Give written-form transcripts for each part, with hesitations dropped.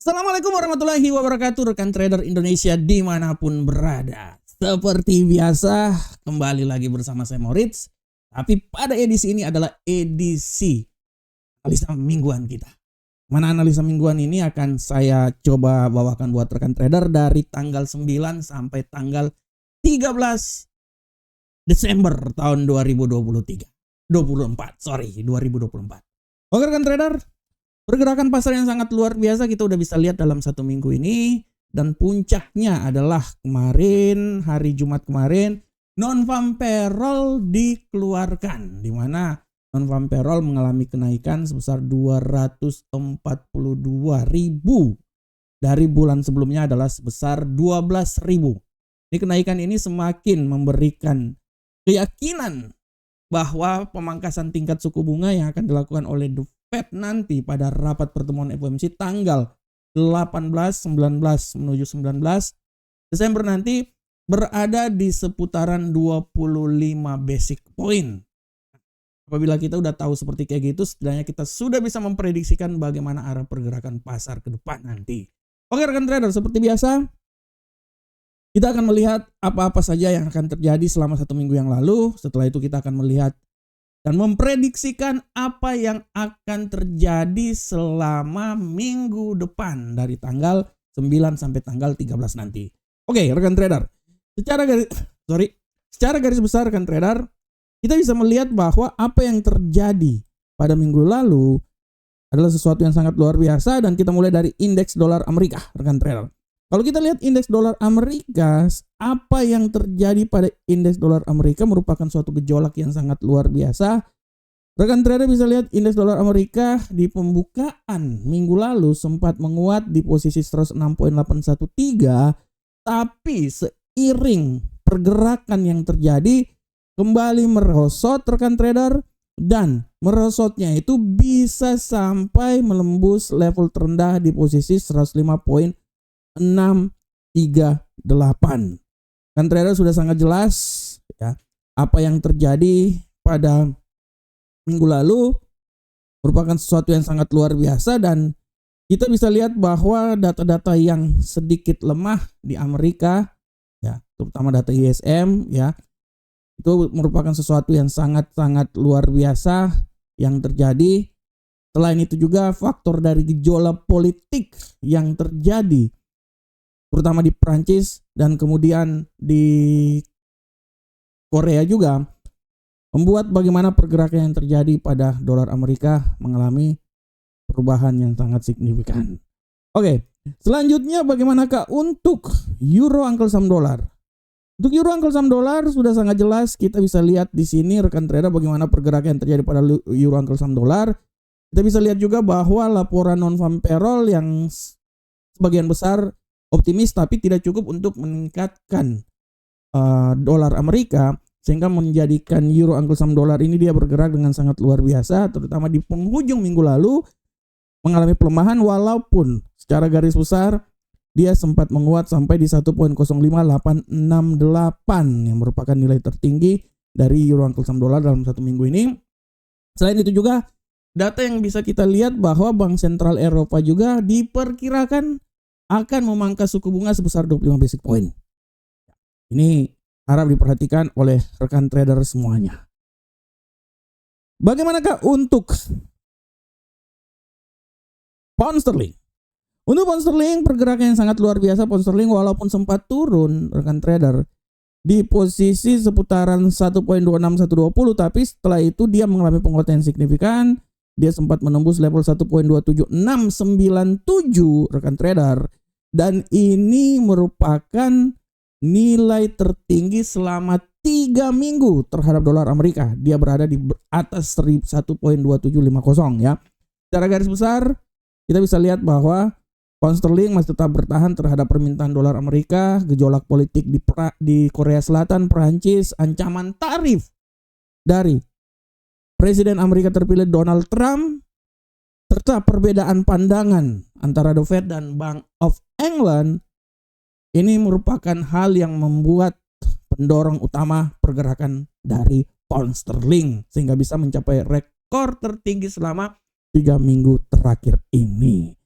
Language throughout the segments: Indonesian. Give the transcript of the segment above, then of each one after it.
Assalamualaikum warahmatullahi wabarakatuh, rekan trader Indonesia dimanapun berada. Seperti biasa, kembali lagi bersama saya Moritz. Tapi pada edisi ini adalah edisi analisa mingguan kita. Mana analisa mingguan ini akan saya coba bawakan buat rekan trader dari tanggal 9 sampai tanggal 13 Desember tahun 2024. Oke rekan trader, pergerakan pasar yang sangat luar biasa kita udah bisa lihat dalam satu minggu ini. Dan puncaknya adalah kemarin, hari Jumat kemarin, non-farm payroll dikeluarkan. Di mana non-farm payroll mengalami kenaikan sebesar 242.000. Dari bulan sebelumnya adalah sebesar 12.000. Ini kenaikan ini semakin memberikan keyakinan bahwa pemangkasan tingkat suku bunga yang akan dilakukan oleh The Fed nanti pada rapat pertemuan FOMC tanggal 18, 19 menuju 19 Desember nanti berada di seputaran 25 basic point. Apabila kita udah tahu seperti kayak gitu, setidaknya kita sudah bisa memprediksikan bagaimana arah pergerakan pasar ke depan nanti. Oke rekan trader, seperti biasa kita akan melihat apa-apa saja yang akan terjadi selama satu minggu yang lalu. Setelah itu kita akan melihat dan memprediksikan apa yang akan terjadi selama minggu depan dari tanggal 9 sampai tanggal 13 nanti. Oke, rekan trader. Secara garis besar rekan trader, kita bisa melihat bahwa apa yang terjadi pada minggu lalu adalah sesuatu yang sangat luar biasa, dan kita mulai dari indeks dolar Amerika, rekan trader. Kalau kita lihat indeks dolar Amerika, apa yang terjadi pada indeks dolar Amerika merupakan suatu gejolak yang sangat luar biasa. Rekan trader bisa lihat indeks dolar Amerika di pembukaan minggu lalu sempat menguat di posisi 106.813, tapi seiring pergerakan yang terjadi kembali merosot rekan trader, dan merosotnya itu bisa sampai melembus level terendah di posisi 105.638. Kan trader sudah sangat jelas ya apa yang terjadi pada minggu lalu merupakan sesuatu yang sangat luar biasa, dan kita bisa lihat bahwa data-data yang sedikit lemah di Amerika ya, terutama data ISM ya, itu merupakan sesuatu yang sangat-sangat luar biasa yang terjadi. Selain itu juga faktor dari gejolak politik yang terjadi terutama di Prancis dan kemudian di Korea juga membuat bagaimana pergerakan yang terjadi pada dolar Amerika mengalami perubahan yang sangat signifikan. Oke, selanjutnya bagaimanakah untuk euro Uncle Sam dolar? Untuk euro Uncle Sam dolar sudah sangat jelas, kita bisa lihat di sini rekan trader bagaimana pergerakan yang terjadi pada euro Uncle Sam dolar. Kita bisa lihat juga bahwa laporan non-farm payroll yang sebagian besar optimis tapi tidak cukup untuk meningkatkan dolar Amerika, sehingga menjadikan euro Uncle Sam dolar ini dia bergerak dengan sangat luar biasa, terutama di penghujung minggu lalu mengalami pelemahan, walaupun secara garis besar dia sempat menguat sampai di 1.05868 yang merupakan nilai tertinggi dari euro Uncle Sam dolar dalam satu minggu ini. Selain itu juga data yang bisa kita lihat bahwa Bank Sentral Eropa juga diperkirakan akan memangkas suku bunga sebesar 25 basic point. Ini harap diperhatikan oleh rekan trader semuanya. Bagaimanakah untuk pound sterling? Untuk pound sterling pergerakan yang sangat luar biasa. Pound sterling walaupun sempat turun rekan trader di posisi seputaran 1.26120, tapi setelah itu dia mengalami penguatan yang signifikan. Dia sempat menembus level 1.27697 rekan trader, dan ini merupakan nilai tertinggi selama 3 minggu terhadap dolar Amerika. Dia berada di atas 1.2750 ya. Secara garis besar kita bisa lihat bahwa pound sterling masih tetap bertahan terhadap permintaan dolar Amerika, gejolak politik di Korea Selatan, Perancis, ancaman tarif dari Presiden Amerika terpilih Donald Trump, serta perbedaan pandangan antara The Fed dan Bank of England. Ini merupakan hal yang membuat pendorong utama pergerakan dari pound sterling sehingga bisa mencapai rekor tertinggi selama 3 minggu terakhir ini.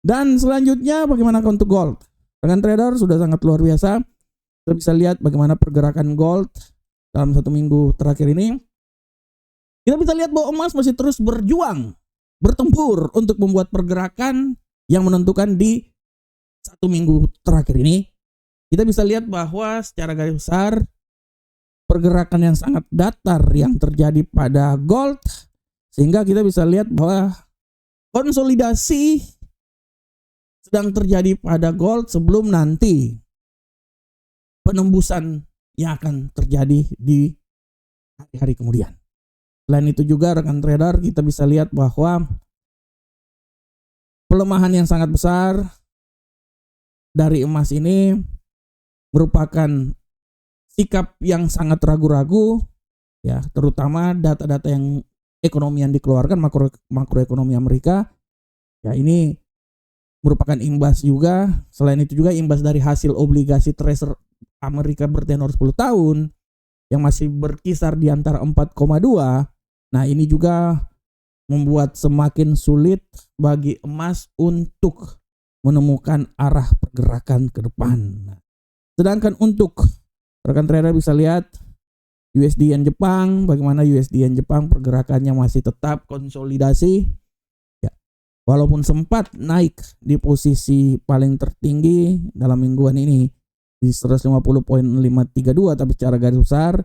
Dan selanjutnya bagaimana untuk gold? Rekan trader sudah sangat luar biasa. Kita bisa lihat bagaimana pergerakan gold dalam 1 minggu terakhir ini. Kita bisa lihat bahwa emas masih terus berjuang, bertempur untuk membuat pergerakan yang menentukan di 1 minggu terakhir ini. Kita bisa lihat bahwa secara garis besar pergerakan yang sangat datar yang terjadi pada gold, sehingga kita bisa lihat bahwa konsolidasi sedang terjadi pada gold sebelum nanti penembusan yang akan terjadi di hari-hari kemudian. Selain itu juga rekan trader, kita bisa lihat bahwa pelemahan yang sangat besar dari emas ini merupakan sikap yang sangat ragu-ragu, ya, terutama data-data yang ekonomi yang dikeluarkan, makroekonomi Amerika, ya, ini merupakan imbas juga. Selain itu juga imbas dari hasil obligasi Treasury Amerika bertenor 10 tahun yang masih berkisar di antara 4,2. Nah, ini juga membuat semakin sulit bagi emas untuk menemukan arah pergerakan ke depan. Sedangkan untuk rekan trader bisa lihat USD Yen Jepang, bagaimana USD Yen Jepang pergerakannya masih tetap konsolidasi. Ya, walaupun sempat naik di posisi paling tertinggi dalam mingguan ini di 150.532, tapi secara garis besar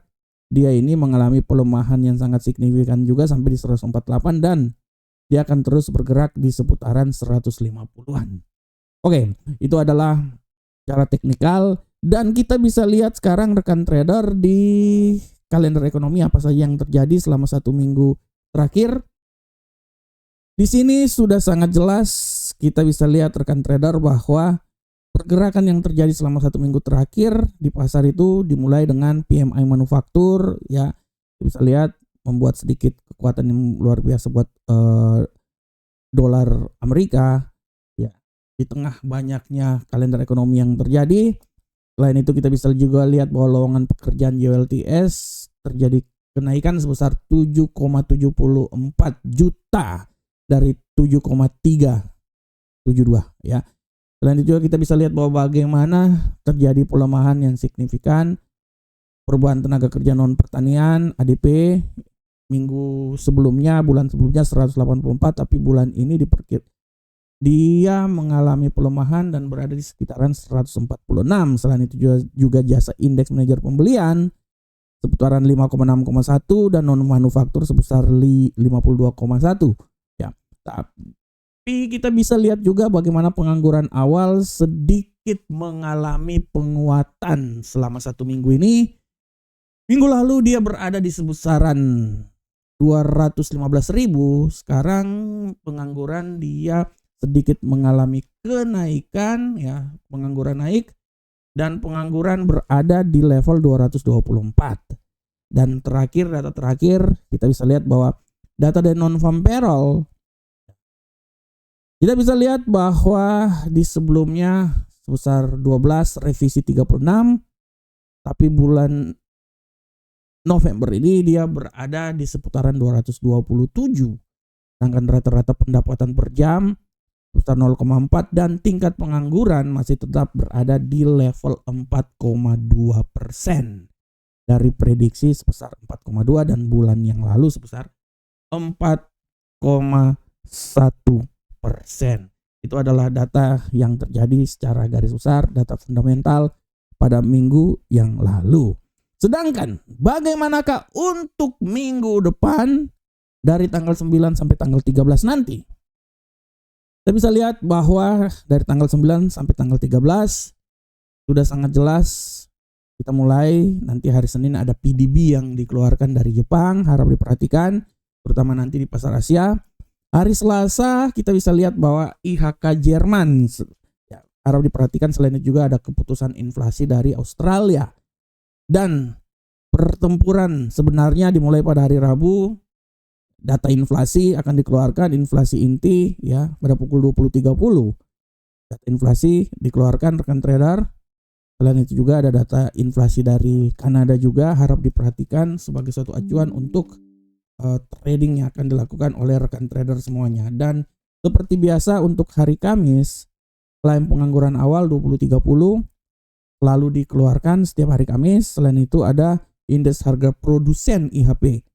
dia ini mengalami pelemahan yang sangat signifikan juga sampai di 148 dan dia akan terus bergerak di seputaran 150-an. Oke, itu adalah cara teknikal dan kita bisa lihat sekarang rekan trader di kalender ekonomi apa saja yang terjadi selama 1 minggu terakhir. Di sini sudah sangat jelas kita bisa lihat rekan trader bahwa pergerakan yang terjadi selama 1 minggu terakhir di pasar itu dimulai dengan PMI manufaktur, ya, bisa lihat membuat sedikit kekuatan yang luar biasa buat dolar Amerika, ya, di tengah banyaknya kalender ekonomi yang terjadi. Selain itu kita bisa juga lihat bahwa lowongan pekerjaan JLTS terjadi kenaikan sebesar 7,74 juta dari 7,372, ya. Selain itu juga kita bisa lihat bahwa bagaimana terjadi pelemahan yang signifikan perubahan tenaga kerja non pertanian ADP minggu sebelumnya, bulan sebelumnya 184, tapi bulan ini dia mengalami pelemahan dan berada di sekitaran 146. Selain itu juga jasa indeks manajer pembelian seputaran 56,1 dan non manufaktur sebesar 52,1, ya. Tapi kita bisa lihat juga bagaimana pengangguran awal sedikit mengalami penguatan selama 1 minggu ini. Minggu lalu dia berada di sebesaran 215.000. Sekarang pengangguran dia sedikit mengalami kenaikan, ya, pengangguran naik dan pengangguran berada di level 224. Dan data terakhir kita bisa lihat bahwa data dari non-farm payroll, kita bisa lihat bahwa di sebelumnya sebesar 12, revisi 36, tapi bulan November ini dia berada di seputaran 227. Sedangkan rata-rata pendapatan per jam sebesar 0,4 dan tingkat pengangguran masih tetap berada di level 4,2% dari prediksi sebesar 4,2 dan bulan yang lalu sebesar 4,1%. Itu adalah data yang terjadi secara garis besar, data fundamental pada minggu yang lalu. Sedangkan bagaimanakah untuk minggu depan dari tanggal 9 sampai tanggal 13 nanti? Kita bisa lihat bahwa dari tanggal 9 sampai tanggal 13 sudah sangat jelas. Kita mulai nanti hari Senin ada PDB yang dikeluarkan dari Jepang, harap diperhatikan terutama nanti di pasar Asia. Hari Selasa kita bisa lihat bahwa IHK Jerman, ya, harap diperhatikan. Selain itu juga ada keputusan inflasi dari Australia. Dan pertempuran sebenarnya dimulai pada hari Rabu. Data inflasi akan dikeluarkan, inflasi inti, ya, pada pukul 20.30. Data inflasi dikeluarkan rekan trader. Selain itu juga ada data inflasi dari Kanada juga, harap diperhatikan sebagai suatu acuan untuk trading yang akan dilakukan oleh rekan trader semuanya. Dan Seperti biasa untuk hari Kamis, klaim pengangguran awal 2030 lalu dikeluarkan setiap hari Kamis. Selain itu ada indeks harga produsen IHP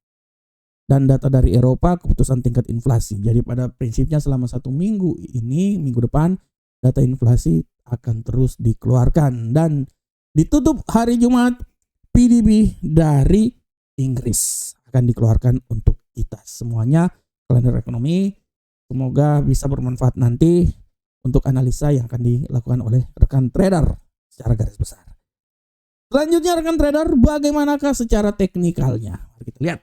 dan data dari Eropa keputusan tingkat inflasi. Jadi pada prinsipnya selama 1 minggu ini, minggu depan data inflasi akan terus dikeluarkan. Dan ditutup hari Jumat, PDB dari Inggris akan dikeluarkan untuk kita semuanya. Kalender ekonomi semoga bisa bermanfaat nanti untuk analisa yang akan dilakukan oleh rekan trader secara garis besar. Selanjutnya rekan trader, bagaimanakah secara teknikalnya? Mari kita lihat.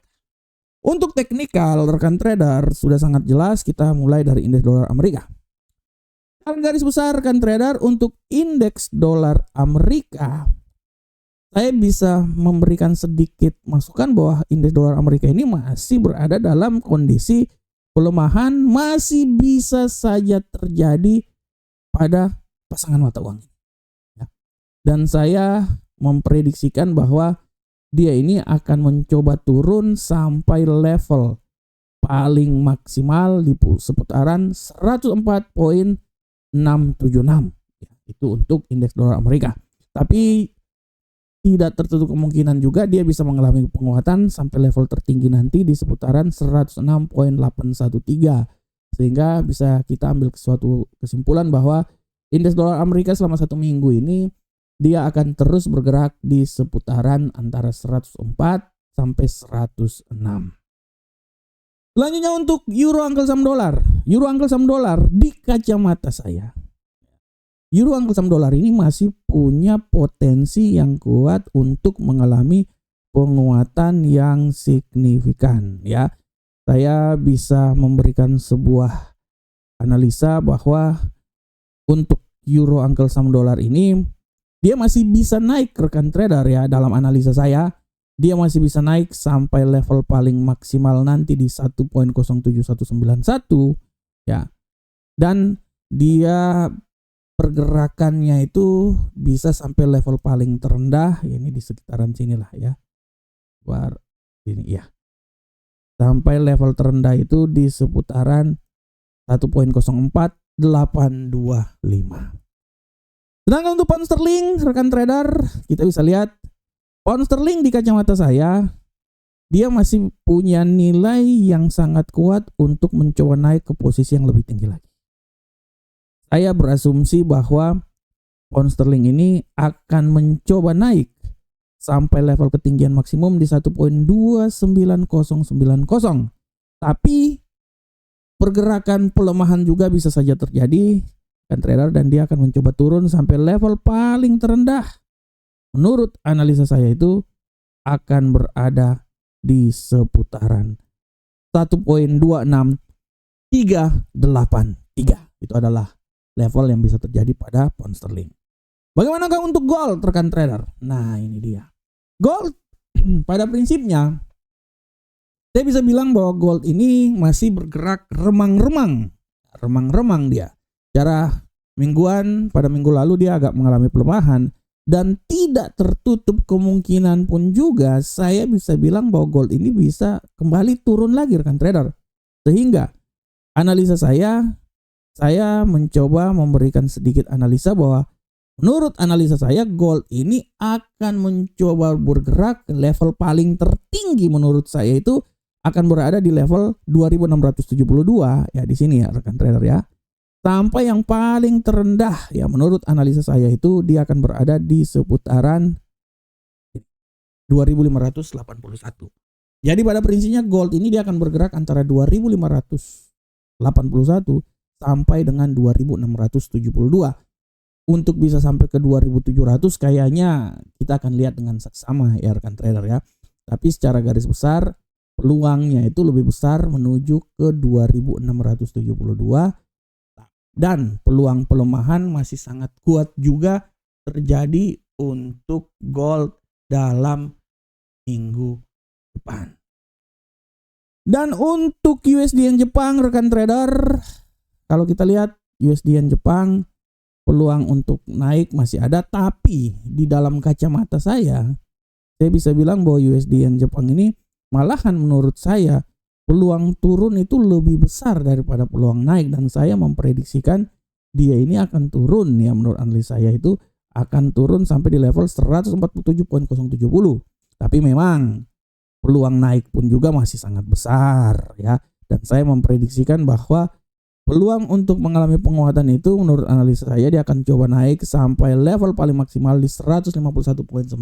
Untuk teknikal rekan trader sudah sangat jelas, kita mulai dari indeks dolar Amerika. Garis besar rekan trader, untuk indeks dolar Amerika saya bisa memberikan sedikit masukan bahwa indeks dolar Amerika ini masih berada dalam kondisi pelemahan, masih bisa saja terjadi pada pasangan mata uang. Dan saya memprediksikan bahwa dia ini akan mencoba turun sampai level paling maksimal di seputaran 104.676. Itu untuk indeks dolar Amerika. Tapi tidak tertutup kemungkinan juga dia bisa mengalami penguatan sampai level tertinggi nanti di seputaran 106.813. Sehingga bisa kita ambil suatu kesimpulan bahwa indeks dolar Amerika selama 1 minggu ini dia akan terus bergerak di seputaran antara 104 sampai 106. Selanjutnya untuk euro angkel saham dolar. Euro angkel saham dolar di kacamata saya, euro angkel saham dolar ini masih punya potensi yang kuat untuk mengalami penguatan yang signifikan ya. Saya bisa memberikan sebuah analisa bahwa untuk euro angkel saham dolar ini dia masih bisa naik rekan trader ya. Dalam analisa saya, dia masih bisa naik sampai level paling maksimal nanti di 1.07191 ya. Dan dia pergerakannya itu bisa sampai level paling terendah, ini di sekitaran sinilah ya. Ini ya. Sampai level terendah itu di seputaran 1.04825. Sedangkan untuk pound sterling, rekan trader, kita bisa lihat pound sterling di kacamata saya, dia masih punya nilai yang sangat kuat untuk mencoba naik ke posisi yang lebih tinggi lagi. Saya berasumsi bahwa pound sterling ini akan mencoba naik sampai level ketinggian maksimum di 1.29090. Tapi pergerakan pelemahan juga bisa saja terjadi kan trader, dan dia akan mencoba turun sampai level paling terendah. Menurut analisa saya itu akan berada di seputaran 1.26383. Itu adalah level yang bisa terjadi pada pound sterling. Bagaimanakah untuk gold rekan trader? Nah, ini dia. Gold pada prinsipnya saya bisa bilang bahwa gold ini masih bergerak remang-remang dia. Secara mingguan pada minggu lalu dia agak mengalami pelemahan, dan tidak tertutup kemungkinan pun juga saya bisa bilang bahwa gold ini bisa kembali turun lagi rekan trader. Sehingga analisa saya mencoba memberikan sedikit analisa bahwa menurut analisa saya gold ini akan mencoba bergerak ke level paling tertinggi menurut saya itu akan berada di level 2672 ya, di sini ya rekan trader ya. Sampai yang paling terendah ya menurut analisa saya itu dia akan berada di seputaran 2581. Jadi pada prinsipnya gold ini dia akan bergerak antara 2581 sampai dengan 2672. Untuk bisa sampai ke 2700 kayaknya kita akan lihat dengan saksama ya rekan trader ya. Tapi secara garis besar peluangnya itu lebih besar menuju ke 2672. Dan peluang pelemahan masih sangat kuat juga terjadi untuk gold dalam minggu depan. Dan untuk USD Jepang rekan trader, kalau kita lihat USD Jepang peluang untuk naik masih ada, tapi di dalam kacamata saya bisa bilang bahwa USD Jepang ini malahan menurut saya peluang turun itu lebih besar daripada peluang naik, dan saya memprediksikan dia ini akan turun ya, menurut analis saya itu akan turun sampai di level 147.070. Tapi memang peluang naik pun juga masih sangat besar ya, dan saya memprediksikan bahwa peluang untuk mengalami penguatan itu menurut analisa saya dia akan coba naik sampai level paling maksimal di 151.977.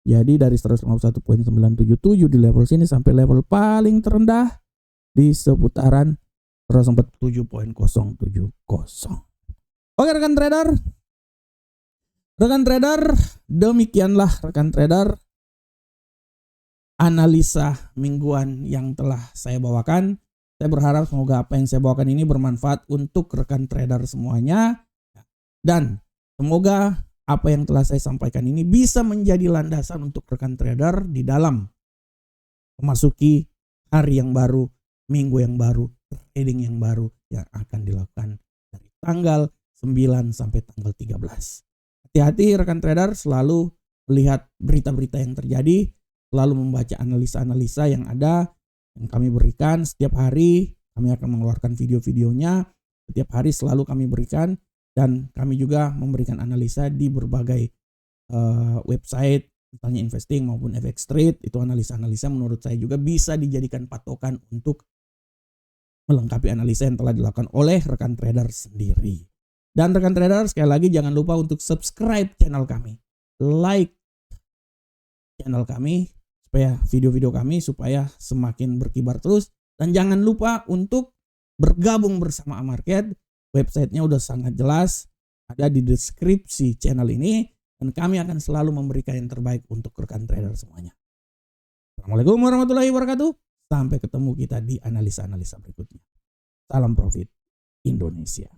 Jadi dari 151.977 di level sini sampai level paling terendah di seputaran 147.070. Oke rekan trader. Demikianlah rekan trader analisa mingguan yang telah saya bawakan. Saya berharap semoga apa yang saya bawakan ini bermanfaat untuk rekan trader semuanya. Dan semoga apa yang telah saya sampaikan ini bisa menjadi landasan untuk rekan trader di dalam memasuki hari yang baru, minggu yang baru, trading yang baru yang akan dilakukan dari tanggal 9 sampai tanggal 13. Hati-hati rekan trader, selalu melihat berita-berita yang terjadi, selalu membaca analisa-analisa yang ada yang kami berikan setiap hari. Kami akan mengeluarkan video-videonya setiap hari, selalu kami berikan, dan kami juga memberikan analisa di berbagai website, misalnya investing maupun FX trade. Itu analisa-analisa menurut saya juga bisa dijadikan patokan untuk melengkapi analisa yang telah dilakukan oleh rekan trader sendiri. Dan rekan trader, sekali lagi jangan lupa untuk subscribe channel kami, like channel kami, supaya video-video kami supaya semakin berkibar terus. Dan jangan lupa untuk bergabung bersama Amarket. Websitenya udah sangat jelas, ada di deskripsi channel ini, dan kami akan selalu memberikan yang terbaik untuk rekan trader semuanya. Assalamualaikum warahmatullahi wabarakatuh. Sampai ketemu kita di analisa-analisa berikutnya. Salam profit Indonesia.